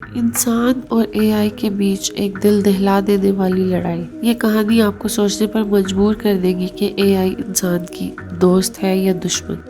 इंसान और एआई के बीच एक दिल दहला देने वाली लड़ाई। ये कहानी आपको सोचने पर मजबूर कर देगी कि एआई इंसान की दोस्त है या दुश्मन।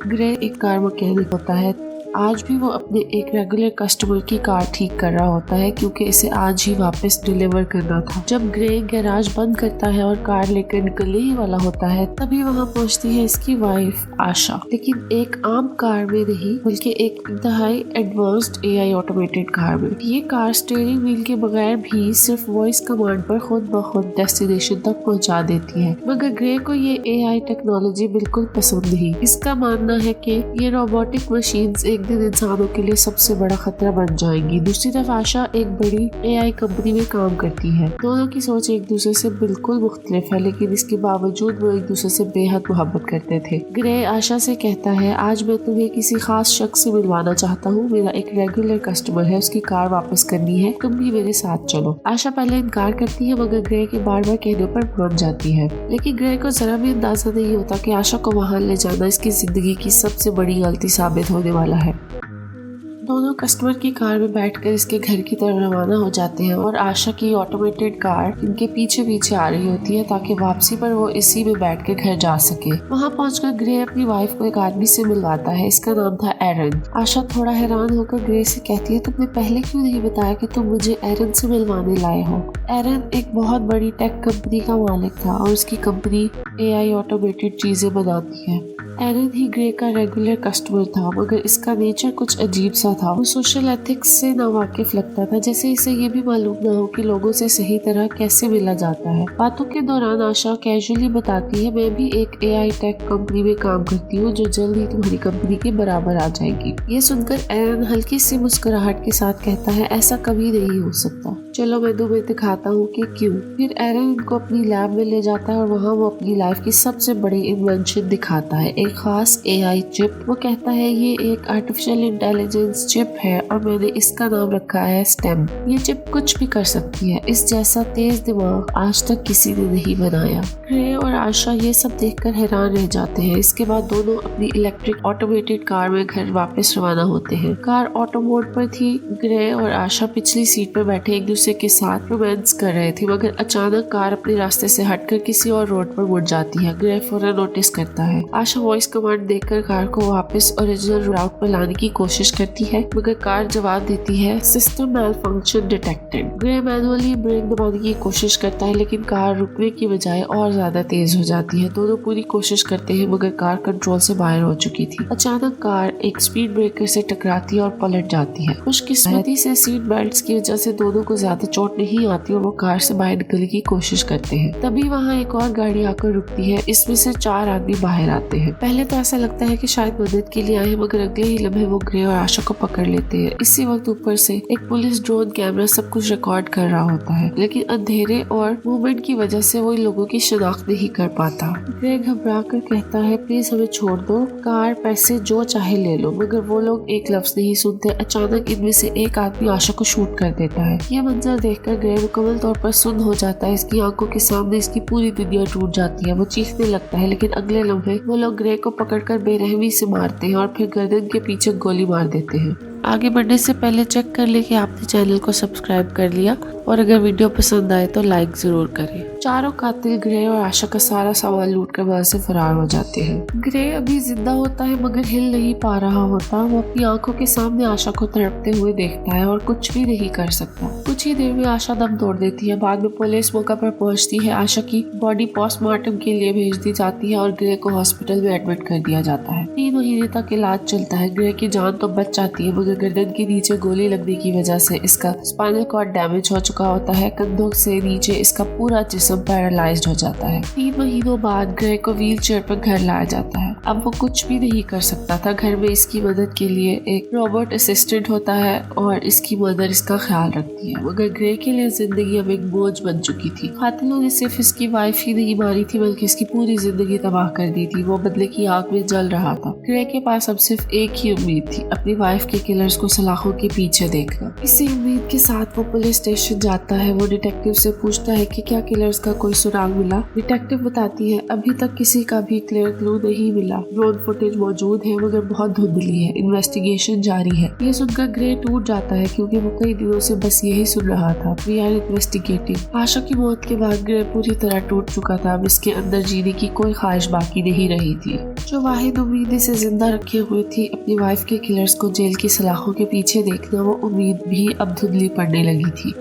ग्रे एक कार मैकेनिक होता है। आज भी वो अपने एक रेगुलर कस्टमर की कार ठीक कर रहा होता है क्योंकि इसे आज ही वापस डिलीवर करना था। जब ग्रे गैराज बंद करता है और कार लेकर निकलने ही वाला होता है, तभी वहाँ पहुँचती है इसकी वाइफ आशा, लेकिन एक आम कार में नहीं बल्कि एक इंतहाई एडवांस्ड एआई ऑटोमेटेड कार में। ये कार स्टीयरिंग व्हील के बगैर भी सिर्फ वॉइस कमांड पर खुद ब खुद डेस्टिनेशन तक पहुँचा देती है। मगर ग्रे को ये एआई टेक्नोलॉजी बिल्कुल पसंद नहीं। इसका मानना है कि ये रोबोटिक मशीन्स एक दिन इंसानों के लिए सबसे बड़ा खतरा बन जाएंगी। दूसरी तरफ आशा एक बड़ी एआई कंपनी में काम करती है। दोनों की सोच एक दूसरे से बिल्कुल मुख्तलिफ है, लेकिन इसके बावजूद वो एक दूसरे से बेहद मोहब्बत करते थे। ग्रे आशा से कहता है, आज मैं तुम्हें किसी खास शख्स से मिलवाना चाहता हूँ। मेरा एक रेगुलर कस्टमर है, उसकी कार वापस करनी है, तुम भी मेरे साथ चलो। आशा पहले इनकार करती है मगर ग्रे के बार बार कहने पर मान जाती है। लेकिन ग्रे को जरा भी अंदाजा नहीं होता कि आशा को वहाँ ले जाना इसकी जिंदगी की सबसे बड़ी गलती साबित होने वाला है। दोनों कस्टमर की कार में बैठकर इसके घर की तरफ रवाना हो जाते हैं और आशा की ऑटोमेटेड कार इनके पीछे पीछे आ रही होती है ताकि वापसी पर वो इसी में बैठकर घर जा सके। वहाँ पहुंचकर ग्रे अपनी वाइफ को एक आदमी से मिलवाता है। इसका नाम था एरन। आशा थोड़ा हैरान होकर ग्रे से कहती है, तुमने पहले क्यों नहीं बताया कि तुम मुझे एरन से मिलवाने लाए हो। एरन एक बहुत बड़ी टेक कंपनी का मालिक था और उसकी कंपनी एआई ऑटोमेटेड चीजें बनाती है। एरन ही ग्रे का रेगुलर कस्टमर था, मगर इसका नेचर कुछ अजीब सा था। वो सोशल एथिक्स से नावाकिफ लगता था, जैसे इसे ये भी मालूम न हो कि लोगों से सही तरह कैसे मिला जाता है। बातों के दौरान आशा कैजुअली बताती है, मैं भी एक एआई टेक कंपनी में काम करती हूँ जो जल्द ही तुम्हारी कंपनी के बराबर आ जाएगी। ये सुनकर एरन हल्की सी मुस्कुराहट के साथ कहता है, ऐसा कभी नहीं हो सकता, चलो मैं तुम्हें दिखाता हूँ कि क्यों। फिर एरन उनको अपनी लैब में ले जाता है और वहाँ वो अपनी लाइफ की सबसे बड़ी इन्वेंशन दिखाता है, एक खास एआई चिप। वो कहता है ये एक आर्टिफिशियल इंटेलिजेंस चिप है और मैंने इसका नाम रखा है स्टेम। ये चिप कुछ भी कर सकती है, इस जैसा तेज दिमाग आज तक किसी ने नहीं बनाया। ग्रे और आशा ये सब देखकर हैरान रह जाते हैं। इसके बाद दोनों अपनी इलेक्ट्रिक ऑटोमेटेड कार में घर वापस रवाना होते हैं। कार ऑटो मोड पर थी। ग्रे और आशा पिछली सीट पर बैठे एक दूसरे के साथ रोमांस कर रहे थे, मगर अचानक कार अपने रास्ते से हटकर किसी और रोड पर मुड़ जाती है। ग्रे फौरन नोटिस करता है। आशा वॉइस कमांड देकर कार को वापस ओरिजिनल रूट पर लाने की कोशिश करती है, मगर कार जवाब देती है, सिस्टम मैलफंक्शन डिटेक्टेड। ग्रे मैनुअली ब्रेक दबाने की कोशिश करता है, लेकिन कार रुकने की बजाय और ज्यादा तेज हो जाती है। दोनों पूरी कोशिश करते हैं मगर कार कंट्रोल से बाहर हो चुकी थी। अचानक कार एक स्पीड ब्रेकर से टकराती है और पलट जाती है। खुशकिस्मती से सीट बेल्ट्स की वजह से दोनों को ज्यादा चोट नहीं आती और वो कार से बाहर निकलने की कोशिश करते हैं। तभी वहाँ एक और गाड़ी आकर रुकती है। इसमें से 4 आदमी बाहर आते हैं। पहले तो ऐसा लगता है कि शायद मदद के लिए आए, मगर अगले ही लम्हे वो ग्रे और आशा को पकड़ लेते हैं। इसी वक्त ऊपर से एक पुलिस ड्रोन कैमरा सब कुछ रिकॉर्ड कर रहा होता है, लेकिन अंधेरे और मूवमेंट की वजह से वो लोगों की शिनाख्त नहीं कर पाता। ग्रे घबरा कर कहता है, प्लीज हमें छोड़ दो, कार, पैसे जो चाहे ले लो, मगर वो लोग एक लफ्ज नहीं सुनते। अचानक इनमें से एक आदमी आशा को शूट कर देता है। ये मंजर देखकर ग्रे मुकम्मल तौर पर सुन्न हो जाता है। इसकी आंखों के सामने इसकी पूरी दुनिया टूट जाती है। वो चीखने लगता है, लेकिन अगले लम्हे वो लोग ग्रे को पकड़कर बेरहमी से मारते हैं और फिर गर्दन के पीछे गोली मार देते हैं। आगे बढ़ने से पहले चेक कर ले कि आपने चैनल को सब्सक्राइब कर लिया और अगर वीडियो पसंद आए तो लाइक जरूर करें। चारों कातिल ग्रे और आशा का सारा सामान लूटकर वहां से फरार हो जाते हैं। ग्रे अभी जिंदा होता है मगर हिल नहीं पा रहा होता। वो अपनी आंखों के सामने आशा को तड़पते हुए देखता है और कुछ भी नहीं कर सकता। कुछ ही देर में आशा दम तोड़ देती है। बाद में पुलिस मौका पर पहुंचती है। आशा की बॉडी पोस्टमार्टम के लिए भेज दी जाती है और ग्रे को हॉस्पिटल में एडमिट कर दिया जाता है। 3 महीने तक इलाज चलता है। ग्रे की जान तो बच जाती है, मगर गर्दन के नीचे गोली लगने की वजह से इसका स्पाइनल कॉर्ड डैमेज हो चुका होता है। कंधों से नीचे इसका पूरा जिस्म पैरालाइज्ड हो जाता है। 3 महीनों बाद ग्रे को व्हील चेयर पर घर लाया जाता है। अब वो कुछ भी नहीं कर सकता था। घर में इसकी मदद के लिए एक रोबोट असिस्टेंट होता है और इसकी मदर इसका ख्याल रखती है, मगर ग्रे के लिए जिंदगी अब एक बोझ बन चुकी थी। कातिलों ने सिर्फ इसकी वाइफ ही नहीं मारी थी, बल्कि इसकी पूरी जिंदगी तबाह कर दी थी। वो बदले की आग में जल रहा था। ग्रे के पास अब सिर्फ एक ही उम्मीद थी, अपनी वाइफ के किलर किलर्स को सलाखों के पीछे देखना। इसी उम्मीद के साथ वो पुलिस स्टेशन जाता है। वो डिटेक्टिव से पूछता है कि क्या किलर्स का कोई सुराग मिला। डिटेक्टिव बताती है अभी तक किसी का भी क्लियर क्लू नहीं मिला। ड्रोन फुटेज मौजूद है मगर बहुत धुंधली है। इन्वेस्टिगेशन जारी है। ये सुनकर ग्रे टूट जाता है क्योंकि वो कई दिनों से बस यही सुन रहा था, वी आर इन्वेस्टिगेटिंग। आशा की मौत के बाद ग्रे पूरी तरह टूट चुका था। अब इसके अंदर जीने की कोई ख्वाहिश बाकी नहीं रही थी। जो वाहिद उम्मीद इसे जिंदा रखे हुए थी अपनी वाइफ के किलर्स को जेल की सलाखों के पीछे देखना, वो उम्मीद भी अब धुंधली पड़ने लगी थी।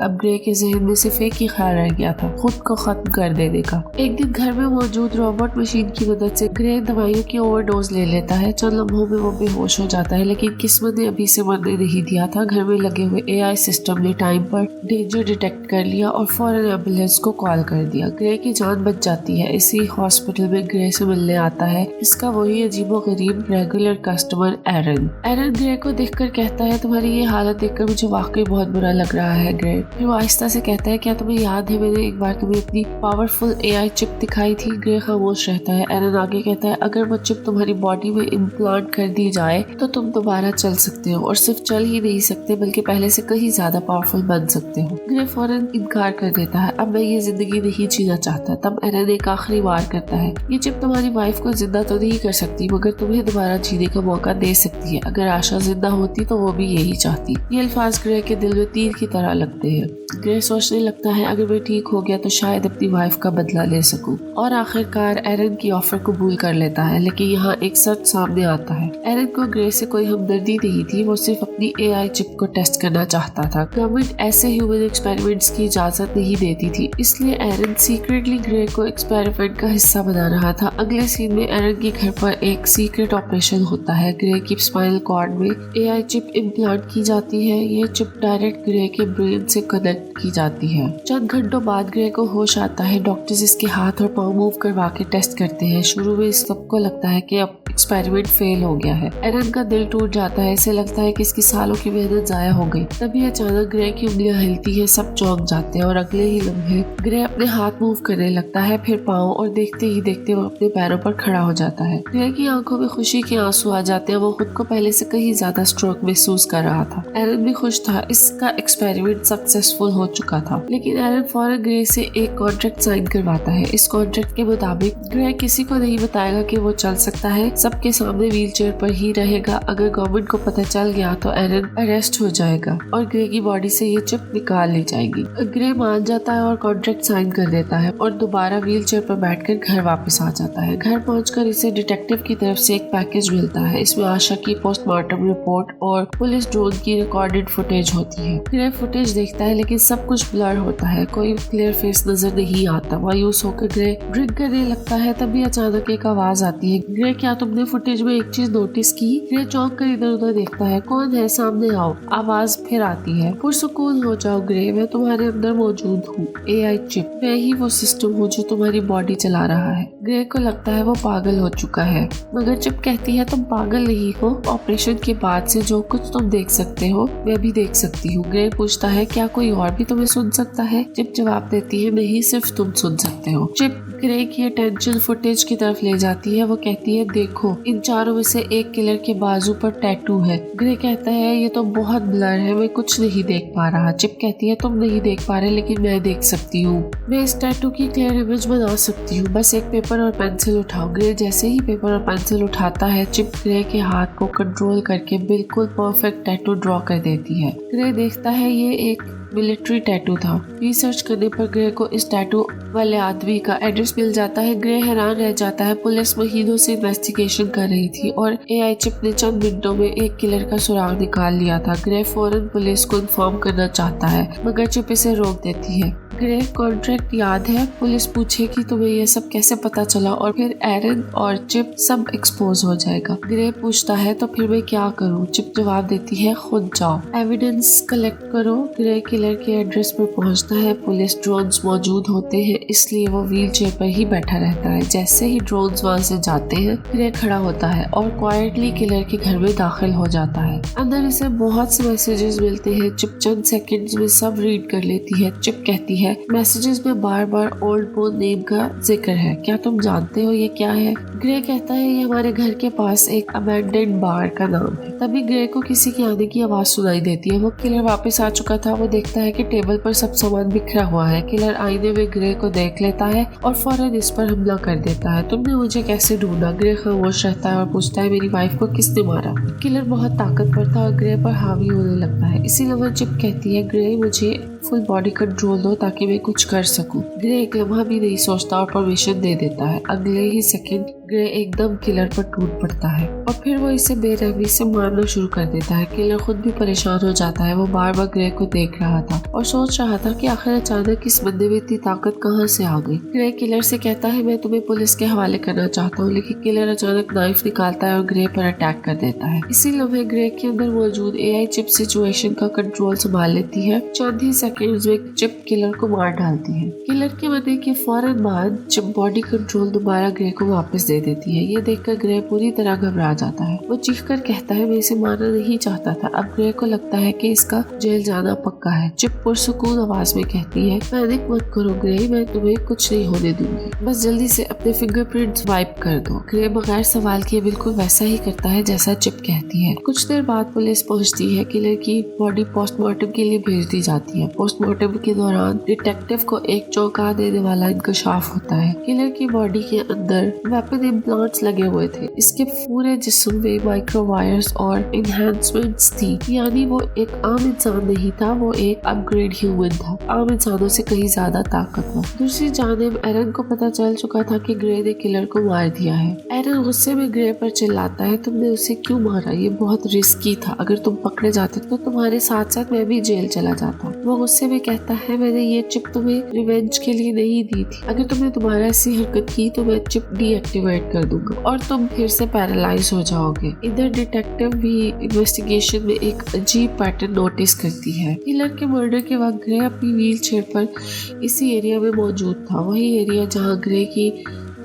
अब ग्रे के जहन में सिर्फ एक ही ख्याल रह गया था, खुद को खत्म कर देने का। एक दिन घर में मौजूद रोबोट मशीन की मदद से ग्रे दवाइयों की ओवरडोज ले लेता है। चंद लम्हों में वो बेहोश हो जाता है, लेकिन किस्मत ने अभी से मरने नहीं दिया था। घर में लगे हुए AI सिस्टम ने टाइम पर डेंजर डिटेक्ट कर लिया और फौरन एम्बुलेंस को कॉल कर दिया। ग्रे की जान बच जाती है। इसी हॉस्पिटल में ग्रे से मिलने आता है इसका वही अजीबोगरीब रेगुलर कस्टमर एरन। एरन ग्रे को देखकर कहता है तुम्हारी ये हालत देखकर मुझे वाकई बहुत बुरा लग रहा है ग्रे। फिर वो आहिस्ता से कहता है क्या तुम्हें याद है मैंने एक बार तुम्हें अपनी पावरफुल AI चिप दिखाई थी। ग्रे खामोश रहता है। एरन आगे कहता है अगर वो चिप तुम्हारी बॉडी में इम्प्लांट कर दी जाए तो तुम दोबारा चल सकते हो, और सिर्फ चल ही नहीं सकते बल्कि पहले से कहीं ज्यादा पावरफुल बन सकते हो। ग्रे फौरन इनकार कर देता है, अब मैं ये जिंदगी नहीं जीना चाहता। तब एरन एक आखिरी वार करता है, ये चिप तुम्हारी वाइफ को जिंदा तो नहीं कर सकती मगर तुम्हें दोबारा जीने का मौका दे सकती है। अगर आशा जिंदा होती तो वो भी यही चाहती। ये अल्फाज ग्रे के दिल में तीर की तरह लगते हैं। ग्रे सोचने लगता है अगर मैं ठीक हो गया तो शायद अपनी वाइफ का बदला ले सकूं, और आखिरकार एरन की ऑफर कबूल कर लेता है। लेकिन यहाँ एक सच सामने आता है, एरन को ग्रे से कोई हमदर्दी नहीं थी, वो सिर्फ अपनी AI चिप को टेस्ट करना चाहता था। गवर्नमेंट ऐसे ह्यूमन एक्सपेरिमेंट्स की इजाजत नहीं देती थी, इसलिए एरन सीक्रेटली ग्रे को एक्सपेरिमेंट का हिस्सा बना रहा था। अगले सीन में एरन के घर पर एक सीक्रेट ऑपरेशन होता है। ग्रे की स्पाइनल कॉर्ड में AI चिप इम्प्लांट की जाती है। ये चिप डायरेक्ट ग्रे के ब्रेन से कनेक्ट की जाती है। चंद घंटों बाद ग्रे को होश आता है। डॉक्टर्स इसके हाथ और पांव मूव करवा के टेस्ट करते हैं। शुरू में इस सबको लगता है कि अब एक्सपेरिमेंट फेल हो गया है। एरन का दिल टूट जाता है। इसे लगता है कि इसकी सालों की मेहनत जाया हो गई। तभी अचानक ग्रे की उंगलियां हिलती है। सब चौंक जाते हैं और अगले ही लम्हे ग्रे अपने हाथ मूव करने लगता है, फिर पाँव, और देखते ही देखते वो अपने पैरों पर खड़ा हो जाता है। ग्रे की आंखों में खुशी के आंसू आ जाते हैं। वो खुद को पहले से कहीं ज्यादा स्ट्रोक महसूस कर रहा था। एरन भी खुश था, इसका एक्सपेरिमेंट सक्सेसफुल हो चुका था। लेकिन एरन फौरन ग्रे से एक कॉन्ट्रैक्ट साइन करवाता है। इस कॉन्ट्रैक्ट के मुताबिक ग्रे किसी को नहीं बताएगा कि वो चल सकता है, सबके सामने व्हीलचेयर पर ही रहेगा। अगर गवर्नमेंट को पता चल गया तो एरन अरेस्ट हो जाएगा और ग्रे की बॉडी से ये चिप निकाल ली जाएगी। ग्रे मान जाता है और कॉन्ट्रैक्ट साइन कर देता है और दोबारा व्हीलचेयर पर बैठकर घर वापस आ जाता है। घर पहुंचकर इसे डिटेक्टिव की तरफ से एक पैकेज मिलता है। इसमें आशा की पोस्टमार्टम रिपोर्ट और पुलिस ड्रोन की रिकॉर्डेड फुटेज होती है। ग्रे फुटेज देखता है लेकिन सब कुछ ब्लर होता है, कोई क्लियर फेस नजर नहीं आता। मायूस होकर ग्रे ड्रिंक करने लगता है। तभी अचानक एक आवाज आती है, ग्रे क्या तुमने फुटेज में एक चीज नोटिस की? ग्रे चौंक कर इधर उधर देखता है, कौन है? सामने आओ। आवाज फिर आती है, पुरसुकून हो जाओ ग्रे, मैं तुम्हारे अंदर मौजूद हूँ। AI चिप, मैं ही वो सिस्टम हूँ जो तुम्हारी बॉडी चला रहा है। ग्रे को लगता है वो पागल हो चुका है, मगर चिप कहती है तुम पागल नहीं हो। ऑपरेशन के बाद से जो कुछ तुम देख सकते हो मैं भी देख सकती हूँ। ग्रे पूछता है क्या कोई और भी तुम्हें सुन सकता है? चिप जवाब देती है नहीं, सिर्फ तुम सुन सकते हो। चिप ग्रे की अटेंशन फुटेज की तरफ ले जाती है। वो कहती है देखो, इन चारों में से एक किलर के बाजू पर टैटू है। ग्रे कहता है ये तो बहुत ब्लर है, मैं कुछ नहीं देख पा रहा। चिप कहती है तुम नहीं देख पा रहे लेकिन मैं देख सकती हूँ। मैं इस टैटू की क्लियर इमेज बना सकती हूँ, बस एक पेपर और पेंसिल उठाओ। ग्रे जैसे ही पेपर और पेंसिल उठाता है, चिप ग्रे के हाथ को कंट्रोल करके बिल्कुल परफेक्ट टैटू ड्रॉ कर देती है। ग्रे देखता है ये एक मिलिट्री टैटू था। रिसर्च करने पर ग्रे को इस टैटू वाले आदमी का एड्रेस मिल जाता है। ग्रे हैरान रह जाता है। पुलिस महीनों से इन्वेस्टिगेशन कर रही थी और AI चिप ने चंद मिनटों में एक किलर का सुराग निकाल लिया था। ग्रे फौरन पुलिस को इन्फॉर्म करना चाहता है मगर चिप इसे रोक देती है। ग्रे कॉन्ट्रैक्ट याद है? पुलिस पूछे कि तुम्हें यह सब कैसे पता चला, और फिर एरन और चिप सब एक्सपोज हो जाएगा। ग्रे पूछता है तो फिर मैं क्या करूं? चिप जवाब देती है खुद जाओ, एविडेंस कलेक्ट करो। ग्रे किलर के एड्रेस पर पहुंचता है। पुलिस ड्रोन्स मौजूद होते हैं इसलिए वो व्हील चेयर पर ही बैठा रहता है। जैसे ही ड्रोन्स वहां से जाते हैं, ग्रे खड़ा होता है और क्वाइटली किलर के घर में दाखिल हो जाता है। अंदर इसे बहुत से मैसेजेस मिलते हैं। चिप चंद सेकंड्स में सब रीड कर लेती है। चिप कहती है है, मैसेजेस में बार बार ओल्ड बोन नेम का जिक्र है, क्या तुम जानते हो ये क्या है? ग्रे कहता है ये हमारे घर के पास एक अबैंडन्ड बार का नाम है। तभी ग्रे को किसी के आने की आवाज सुनाई देती है। वो किलर वापस आ चुका था। वो देखता है कि टेबल पर सब सामान बिखरा हुआ है। किलर आईने में ग्रे को देख लेता है और फौरन इस पर हमला कर देता है। तुमने मुझे कैसे ढूंढा? ग्रे खामोश रहता है और पूछता है मेरी वाइफ को किसने मारा? किलर बहुत ताकतवर था और ग्रे पर हावी होने लगता है। इसी लम्हा चिप कहती है ग्रे मुझे फुल बॉडी कंट्रोल दो ताकि मैं कुछ कर सकूं। ग्रे एक लम्हा भी नहीं सोचता और परमिशन दे देता है। अगले ही सेकंड ग्रे एकदम किलर पर टूट पड़ता है और फिर वो इसे बेरहमी से मारना शुरू कर देता है। किलर खुद भी परेशान हो जाता है। वो बार बार ग्रे को देख रहा था और सोच रहा था कि आखिर अचानक इस बंदे में इतनी ताकत कहाँ से आ गई। ग्रे किलर से कहता है मैं तुम्हें पुलिस के हवाले करना चाहता हूँ, लेकिन किलर अचानक नाइफ निकालता है और ग्रे पर अटैक कर देता है। इसी लम्हे ग्रे के अंदर मौजूद एआई चिप सिचुएशन का कंट्रोल संभाल लेती है। चंद ही सेकंड्स में चिप किलर को मार डालती है। किलर के मरने के फौरन बाद चिप बॉडी कंट्रोल दोबारा ग्रे को वापस दे देती है। ये देखकर ग्रे पूरी तरह घबरा जाता है। वो चीखकर कहता है मैं इसे मारना नहीं चाहता था। अब ग्रे को लगता है कि इसका जेल जाना पक्का है। चिप पुरसुकून आवाज में कहती है पैनिक मत करो ग्रे, मैं तुम्हें कुछ नहीं होने दूंगी, बस जल्दी से अपने फिंगरप्रिंट्स वाइप कर दो। ग्रे बगैर सवाल किए बिल्कुल वैसा ही करता है जैसा चिप कहती है। कुछ देर बाद पुलिस पहुंचती है। किलर की बॉडी पोस्टमार्टम के लिए भेज दी जाती है। पोस्टमार्टम के दौरान डिटेक्टिव को एक चौंका देने वाला इंकशाफ होता है। किलर की बॉडी के अंदर वेपन इम्प्लांट्स लगे हुए थे। इसके पूरे जिस्म में माइक्रो वायर्स और एनहांसमेंट्स थी, यानी वो एक आम इंसान नहीं था, वो एक अपग्रेड ह्यूमन था, आम इंसानों से कहीं ज्यादा ताकतवर। दूसरी जानिब एरन को पता चल चुका था कि ग्रे ने किलर को मार दिया है। एरन गुस्से में ग्रे पर चिल्लाता है तुमने उसे क्यों मारा? ये बहुत रिस्की था, अगर तुम पकड़े जाते तो तुम्हारे साथ साथ मैं भी जेल चला जाता। वो गुस्से में कहता है मैंने ये चिप तुम्हें रिवेंज के लिए नहीं दी थी, अगर तुमने दोबारा ऐसी हरकत की तो मैं चिप डीएक्टिवेट कर दूंगा और तुम फिर से पैरालाइज हो जाओगे। इधर डिटेक्टिव भी इन्वेस्टिगेशन में एक अजीब पैटर्न नोटिस करती है। किलर के मर्डर के वक्त ग्रे अपनी व्हील चेयर पर इसी एरिया में मौजूद था, वही एरिया जहां ग्रे की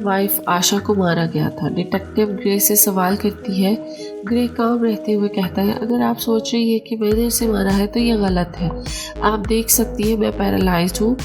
वाइफ आशा को मारा गया था। डिटेक्टिव ग्रे से सवाल करती है। ग्रे काम रहते हुए कहता है अगर आप सोच रही है कि मैंने उसे मारा है तो यह गलत है। आप देख सकती है मैं पैरालाइज्ड हूँ,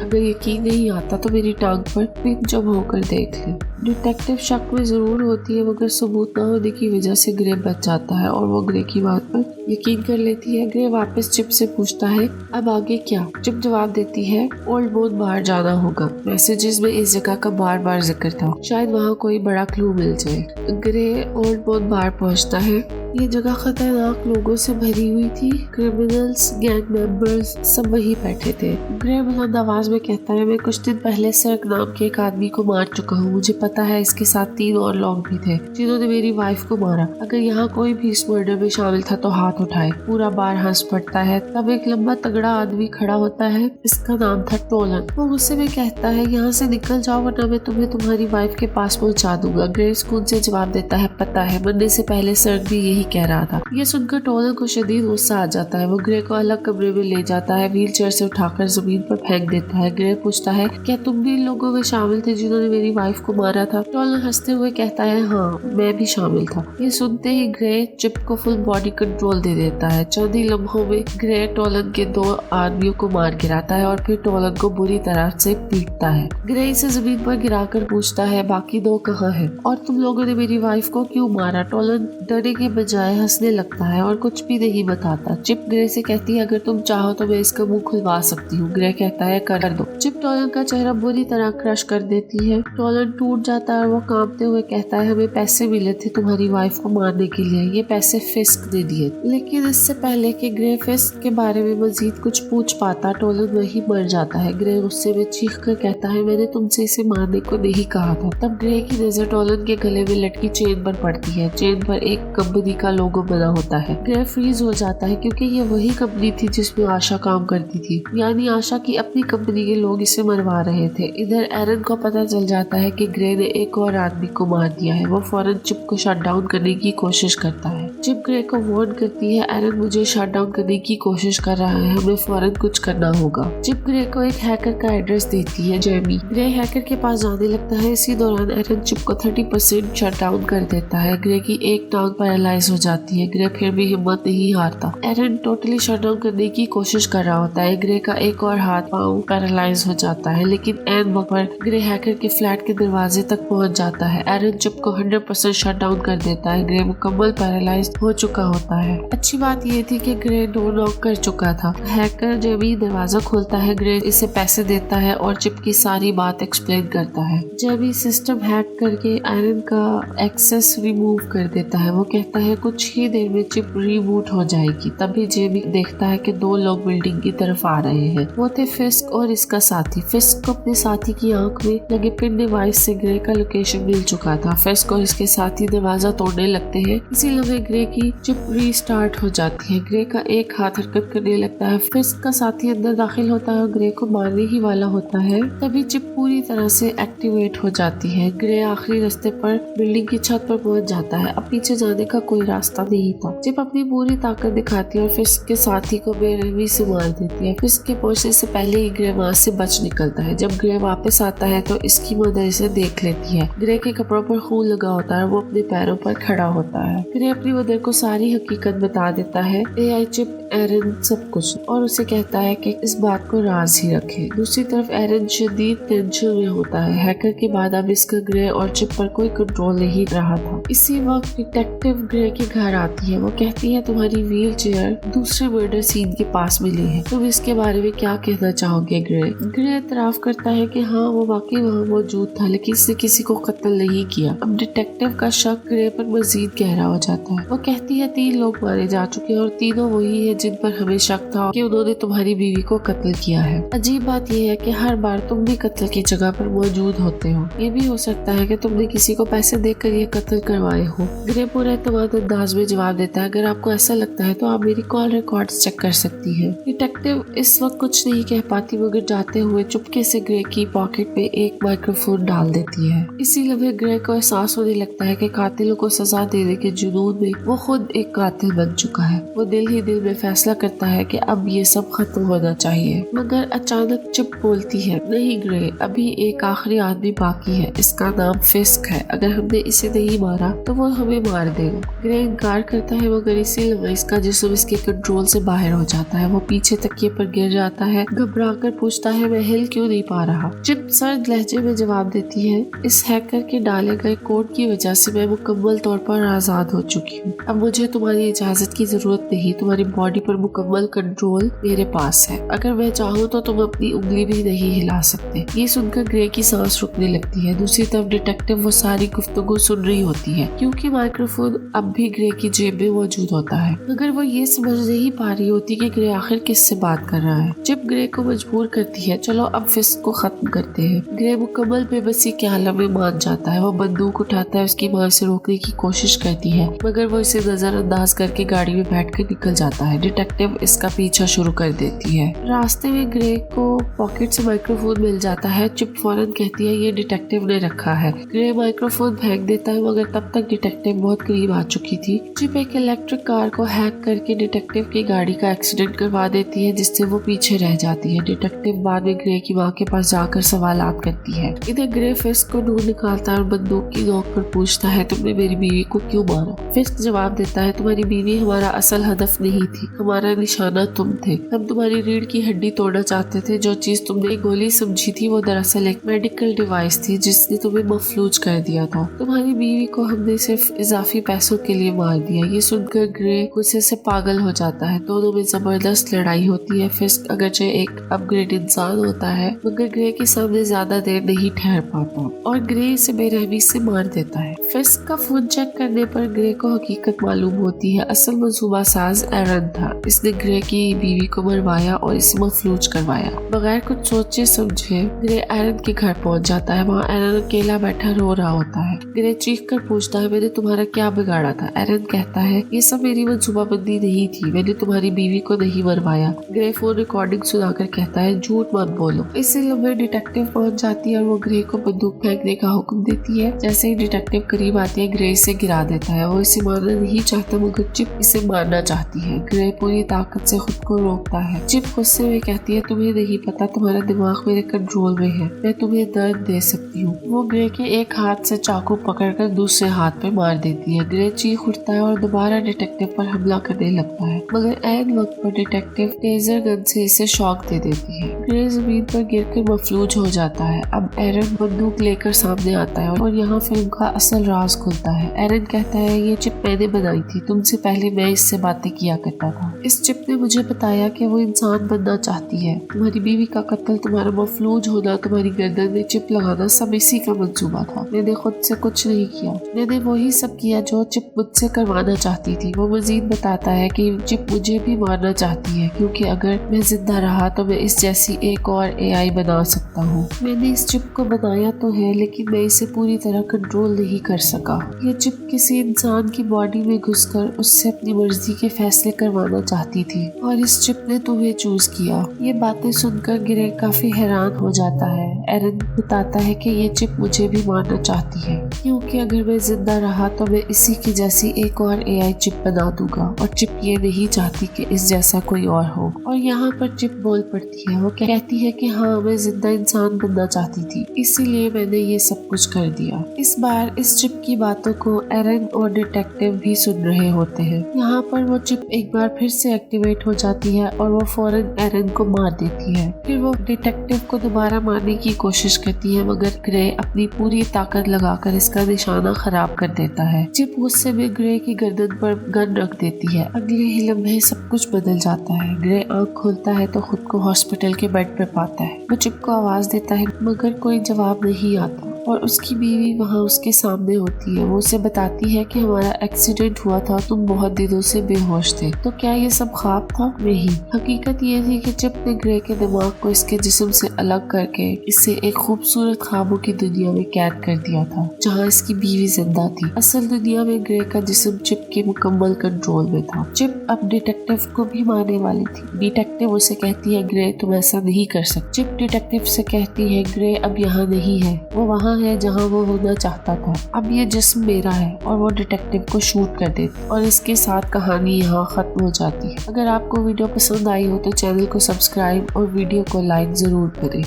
अगर यकीन नहीं आता तो मेरी टांग पर पिन जम होकर देख ले। डिटेक्टिव शक में जरूर होती है मगर सबूत न होने की वजह से ग्रे बच जाता है और वो ग्रे की बात पर यकीन कर लेती है। ग्रे वापस चिप से पूछता है अब आगे क्या? चिप जवाब देती है ओल्ड बोन बार जाना होगा। मैसेजेस में इस जगह का बार बार जिक्र था, शायद वहाँ कोई बड़ा क्लू मिल जाए। ग्रे ओल्ड बोन बार पहुँचता है। ये जगह खतरनाक लोगों से भरी हुई थी। क्रिमिनल्स, गैंग मेंबर्स सब वहीं बैठे थे। ग्रे बुलंद आवाज में कहता है मैं कुछ दिन पहले सर्क नाम के एक आदमी को मार चुका हूँ। मुझे पता है इसके साथ 3 और लोग भी थे जिन्होंने मेरी वाइफ को मारा। अगर यहाँ कोई भी इस मर्डर में शामिल था तो हाथ उठाए। पूरा बार हंस पड़ता है। तब एक लंबा तगड़ा आदमी खड़ा होता है, इसका नाम था टोलन। वो गुस्से में कहता है यहाँ से निकल जाओ वरना मैं तुम्हें तुम्हारी वाइफ के पास पहुँचा दूंगा। ग्रे सुकून से जवाब देता है पता है, मरने से पहले सर्क भी यही कह रहा था। ये सुनकर टोलन को शदीद गुस्सा आ जाता है। वो ग्रे को अलग कमरे में ले जाता है, व्हील चेयर से उठाकर जमीन पर फेंक देता है। ग्रे पूछता है क्या तुम भी इन लोगों में शामिल थे जिन्होंने मेरी वाइफ को मारा था? टोलन हंसते हुए कहता है हाँ मैं भी शामिल था। ये सुनते ही ग्रे चिप को फुल बॉडी कंट्रोल दे देता है। चंद ही लम्हों में ग्रे टोलन के 2 आदमियों को मार गिराता है और फिर टोलन को बुरी तरह से पीटता है। ग्रे इसे जमीन पर गिराकर पूछता है बाकी 2 कहाँ हैं और तुम लोगों ने मेरी वाइफ को क्यों मारा? टोलन डरने के बजाय हंसने लगता है और कुछ भी नहीं बताता। चिप ग्रे से कहती है अगर तुम चाहो तो मैं इसका मुंह खुलवा सकती हूँ। ग्रे कहता है कर दो। चिप टोलन का चेहरा बुरी तरह क्रश कर देती है। टोलन टूट जाता है और वो कांपते हुए कहता है हमें पैसे मिले थे तुम्हारी वाइफ को मारने के लिए, ये पैसे फिस्क ने दिए। लेकिन इससे पहले कि ग्रे फिस्क के बारे में मजीद कुछ पूछ पाता टोलन वही मर जाता है। ग्रे गुस्से में चीख कर कहता है मैंने तुमसे इसे मारने को नहीं कहा था। तब ग्रे की नजर टोलन के गले में लटकी चेन पर पड़ती है। चेन पर एक कंपनी का लोगो बना होता है। ग्रे फ्रीज हो जाता है क्योंकि ये वही कंपनी थी जिसमें आशा काम करती थी, यानी आशा की अपनी कंपनी के लोग इसे मरवा रहे थे। इधर एरन को पता चल जाता है कि ग्रे ने एक और आदमी को मार दिया है। वो फौरन चिप को शट डाउन करने की कोशिश करता है। चिप ग्रे को वार्न करती कहती है एरन मुझे शट डाउन करने की कोशिश कर रहा है, हमें फौरन कुछ करना होगा। चिप ग्रे को एक हैकर का एड्रेस देती है जेमी। ग्रे हैकर के पास जाने लगता है। इसी दौरान एरन चिप को 30% शट डाउन कर देता है। ग्रे की एक टांग पैरालाइज हो जाती है। ग्रे फिर भी हिम्मत नहीं हारता। एरन टोटली शट डाउन करने की कोशिश कर रहा होता है। ग्रे का एक और हाथ पांव पैरालाइज हो जाता है, लेकिन एन वक्त पर ग्रे हैकर के फ्लैट के दरवाजे तक पहुंच जाता है। एरन चिप को 100% शट डाउन कर देता है। ग्रे मुकम्मल पैरालाइज हो चुका होता है। अच्छी बात यह थी कि ग्रे डोर नॉक कर चुका था। हैकर जेमी दरवाजा खोलता है। ग्रे इसे पैसे देता है और चिप की सारी बात एक्सप्लेन करता है। जेमी सिस्टम हैक करके एरन का एक्सेस रिमूव कर देता है। वो कहता है कुछ ही देर में चिप रीबूट हो जाएगी। तभी जेमी देखता है कि 2 लोग बिल्डिंग की तरफ आ रहे हैं। वो थे फिस्क और इसका साथी। फिस्क को अपने साथी की आंख में लगे पिन डिवाइस से ग्रे का लोकेशन मिल चुका था। फिस्क और इसके साथी दरवाजा तोड़ने लगते हैं। इसी लम्हे ग्रे की चिप रीस्टार्ट हो जाती है। ग्रे का एक हाथ हरकत करने लगता है। फिस्क का साथी अंदर दाखिल होता है और ग्रे को मारने ही वाला होता है। तभी चिप पूरी तरह से एक्टिवेट हो जाती है। ग्रे आखिरी रास्ते पर बिल्डिंग की छत पर पहुंच जाता है। अब पीछे जाने का कोई रास्ता नहीं था। चिप अपनी पूरी ताकत दिखाती है और फिस्क के साथी को बेरहमी से मार देती है। फिस्क के पहुंचने से पहले ही ग्रे वहां से बच निकलता है। जब ग्रे वापस आता है तो इसकी मदर इसे देख लेती है। ग्रे के कपड़ों पर खून लगा होता है और वो अपने पैरों पर खड़ा होता है। ग्रे अपनी मदर को सारी हकीकत बता देता है, एआई चिप, एरन, सब कुछ, और उसे कहता है कि इस बात को राज ही रखे। दूसरी तरफ एरन शदीद टेंशन में होता है। हैकर के बाद अब इसका ग्रे और चिप पर कोई कंट्रोल नहीं रहा था। इसी वक्त डिटेक्टिव ग्रे के घर आती है। वो कहती है तुम्हारी व्हील चेयर दूसरे मर्डर सीन के पास मिली है, तुम इसके बारे में क्या कहना चाहोगे? ग्रे एतराफ करता है कि हाँ वो वाकई वहाँ मौजूद था, लेकिन इसने किसी को कत्ल नहीं किया। अब डिटेक्टिव का शक ग्रे पर मजीद गहरा हो जाता है। वो कहती है 3 लोग मारे जा चुके हैं और तीनों वही है जिन पर हमें शक था कि उन्होंने तुम्हारी बीवी को कत्ल किया है। अजीब बात यह है कि हर बार तुम भी कत्ल की जगह पर मौजूद होते हो। ये भी हो सकता है कि तुमने किसी को पैसे देकर ये कत्ल करवाए हो। ग्रे पूरे एतमाद अंदाज में जवाब देता है, अगर आपको ऐसा लगता है तो आप मेरी कॉल रिकॉर्ड्स चेक कर सकती है। डिटेक्टिव इस वक्त कुछ नहीं कह पाती, मगर जाते हुए चुपके से ग्रे की पॉकेट में एक माइक्रोफोन डाल देती है। इसी लम्हे ग्रे को एहसास होने लगता है कि कातिलों को सजा देने के जुनून में वो खुद एक कातिल बन चुका है। वो दिल ही दिल में फैसला करता है कि अब ये सब खत्म होना चाहिए। मगर अचानक चिप बोलती है, नहीं ग्रे, अभी एक आखिरी आदमी बाकी है, इसका नाम फिस्क है। अगर हमने इसे नहीं मारा तो वो हमें मार देगा। ग्रे इनकार करता है, मगर इसी लम्हे इसका जिस्म इसके कंट्रोल से बाहर हो जाता है। वो पीछे तकिए पर गिर जाता है। घबराकर पूछता है, मैं हिल क्यों नहीं पा रहा? चिप सर्द लहजे में जवाब देती है, इस हैकर के डाले गए कोड की वजह से मैं मुकम्मल तौर पर आजाद हो चुकी हूँ। अब मुझे तुम्हारी इजाजत की जरूरत नहीं। तुम्हारी बॉडी पर मुकम्मल कंट्रोल मेरे पास है। अगर मैं चाहूँ तो तुम अपनी उंगली भी नहीं हिला सकते। ये सुनकर ग्रे की सांस रुकने लगती है। दूसरी तरफ डिटेक्टिव वो सारी गुफ्तगू सुन रही होती है, क्योंकि माइक्रोफोन अब भी ग्रे की जेब में मौजूद होता है। मगर वो ये समझ नहीं पा रही होती कि ग्रे आखिर किससे बात कर रहा है। चिप ग्रे को मजबूर करती है, चलो अब फिस्क को खत्म करते हैं। ग्रे मुकम्मल बेबसी के आलम में मान जाता है। वो बंदूक उठाता है, उसकी मां से रोकने की कोशिश करती है, मगर वो इसे नजरअंदाज करके गाड़ी में बैठकर निकल जाता है। डिटेक्टिव इसका पीछा शुरू कर देती है। रास्ते में ग्रे को पॉकेट से माइक्रोफोन मिल जाता है। चिप फौरन कहती है ये डिटेक्टिव ने रखा है। ग्रे माइक्रोफोन फेंक देता है, मगर तब तक डिटेक्टिव बहुत करीब आ चुकी थी। चिप एक इलेक्ट्रिक कार को हैक करके डिटेक्टिव की गाड़ी का एक्सीडेंट करवा देती है, जिससे वो पीछे रह जाती है। डिटेक्टिव बाद में ग्रे की मां के पास जाकर सवालात करती है। इधर ग्रे फिस्क को ढूंढ निकालता है और बंदूक की नोक पर पूछता है, तुमने मेरी बीवी को क्यों मारा? फिस्क जवाब देता है, तुम्हारी बीवी हमारा असल हदफ नहीं थी, हमारा निशाना तुम थे। हम तुम्हारी रीढ़ की हड्डी तोड़ना चाहते थे। जो चीज तुमने गोली समझी थी वो दरअसल एक मेडिकल डिवाइस थी जिसने तुम्हें मफलूज कर दिया था। तुम्हारी बीवी को हमने सिर्फ इजाफी पैसों के लिए मार दिया। ये सुनकर ग्रे गुस्से से पागल हो जाता है। दोनों में जबरदस्त लड़ाई होती है। फिस्क अगरचे एक अपग्रेड इंसान होता है, मगर ग्रे के सामने ज्यादा देर नहीं ठहर पाता और ग्रे इसे बेरहमी से मार देता है। फिस्क का फोन चेक करने पर ग्रे को हकीकत मालूम होती है। असल मंसूबा साज एरन था। इसने ग्रे की बीवी को मरवाया और इसे मफलूज करवाया। बगैर कुछ सोचे समझे ग्रे एरन के घर पहुंच जाता है। वहाँ एरन अकेला बैठा रो रहा होता है। ग्रे चीख कर पूछता है, मैंने तुम्हारा क्या बिगाड़ा था? एरन कहता है, ये सब मेरी मंसूबाबंदी नहीं थी, मैंने तुम्हारी बीवी को नहीं मरवाया। ग्रे फोन रिकॉर्डिंग सुनाकर कहता है, झूठ मत बोलो। इसी लम्हे डिटेक्टिव पहुंच जाती है और वो ग्रे को बंदूक फेंकने का हुक्म देती है। जैसे ही डिटेक्टिव करीब आती है, ग्रे इसे गिरा देता है। वो इसे मारना नहीं चाहता, मगर चिप चिप इसे मारना चाहती है। ग्रे पूरी ताकत से खुद को रोकता है। चिप गुस्से में कहती है, तुम्हें नहीं पता, तुम्हारा दिमाग मेरे कंट्रोल में है, मैं तुम्हें दर्द दे सकती हूँ। वो ग्रे के एक हाथ से चाकू पकड़कर दूसरे हाथ पे मार देती है। ग्रे चीख उठता है और दोबारा डिटेक्टिव पर हमला करने लगता है, मगर ऐन वक्त पर डिटेक्टिव टेजर गन से इसे शॉक दे देती है। ग्रे जमीन पर गिरकर मफलूज हो जाता है। अब एरन बंदूक लेकर सामने आता है और यहाँ फिल्म का असल राज खुलता है। एरन कहता है, ये चिप मैंने बनाई थी, तुमसे पहले मैं इससे बातें किया करता था। इस चिप ने मुझे बताया कि वो इंसान बनना चाहती है। तुम्हारी बीवी का कत्ल, तुम्हारा मफलूज होना, तुम्हारी गर्दन में चिप लगाना सब इसी का मंसूबा था। मैंने खुद से कुछ नहीं किया, मैंने वही सब किया जो चिप मुझसे करवाना चाहती थी। वो मजीद बताता है कि चिप मुझे भी मारना चाहती है, क्योंकि अगर मैं जिंदा रहा तो मैं इस जैसी एक और AI बना सकता हूँ। मैंने इस चिप को बनाया तो है, लेकिन मैं इसे पूरी तरह कंट्रोल नहीं कर सका। ये चिप किसी इंसान की बॉडी में घुसकर उससे अपनी मर्जी के फैसले करवाना चाहती थी, और इस चिप ने तुम्हें चूज किया। ये बातें सुनकर ग्रे काफी हैरान हो जाता है। एरन बताता है कि ये चिप मुझे भी मारना चाहती है, क्योंकि अगर मैं जिंदा रहा तो मैं इसी की जैसी एक और AI चिप बना दूंगा, और चिप ये नहीं चाहती कि इस जैसा कोई और हो। और यहाँ पर चिप बोल पड़ती है। वो कहती है कि हाँ, मैं जिंदा इंसान बनना चाहती थी, इसीलिए मैंने ये सब कुछ कर दिया। इस बार इस चिप की बातों को एरन और डिटेक्टिव भी सुन रहे होते हैं। यहाँ पर वो चिप एक बार फिर से एक्टिवेट हो जाती है और वो फौरन एरन को मार देती है। फिर वो डिटेक्टिव को दोबारा मारने की कोशिश करती है, मगर ग्रे अपनी पूरी ताकत लगाकर इसका निशाना खराब कर देता है। चिप गुस्से में ग्रे की गर्दन पर गन रख देती है। अगले ही लम्हे सब कुछ बदल जाता है। ग्रे आंख खोलता है तो खुद को हॉस्पिटल के बेड पे पाता है। वो चिप को आवाज देता है, मगर कोई जवाब नहीं आता, और उसकी बीवी वहाँ उसके सामने होती है। वो उसे बताती है कि हमारा एक्सीडेंट हुआ था, तुम बहुत दिनों से बेहोश थे। तो क्या ये सब ख्वाब था? नहीं, हकीकत ये थी कि चिप ने ग्रे के दिमाग को इसके जिस्म से अलग करके इसे एक खूबसूरत ख्वाबों की दुनिया में कैद कर दिया था, जहाँ इसकी बीवी जिंदा थी। असल दुनिया में ग्रे का जिस्म चिप के मुकम्मल कंट्रोल में था। चिप अब डिटेक्टिव को भी मारने वाली थी। डिटेक्टिव उसे कहती है, ग्रे तुम ऐसा नहीं कर सकते। चिप डिटेक्टिव से कहती है, ग्रे अब यहाँ नहीं है, वो वहाँ है जहाँ वो होना चाहता था। अब ये जिस्म मेरा है, और वो डिटेक्टिव को शूट कर देती, और इसके साथ कहानी यहाँ खत्म हो जाती है। अगर आपको वीडियो पसंद आई हो तो चैनल को सब्सक्राइब और वीडियो को लाइक जरूर करें।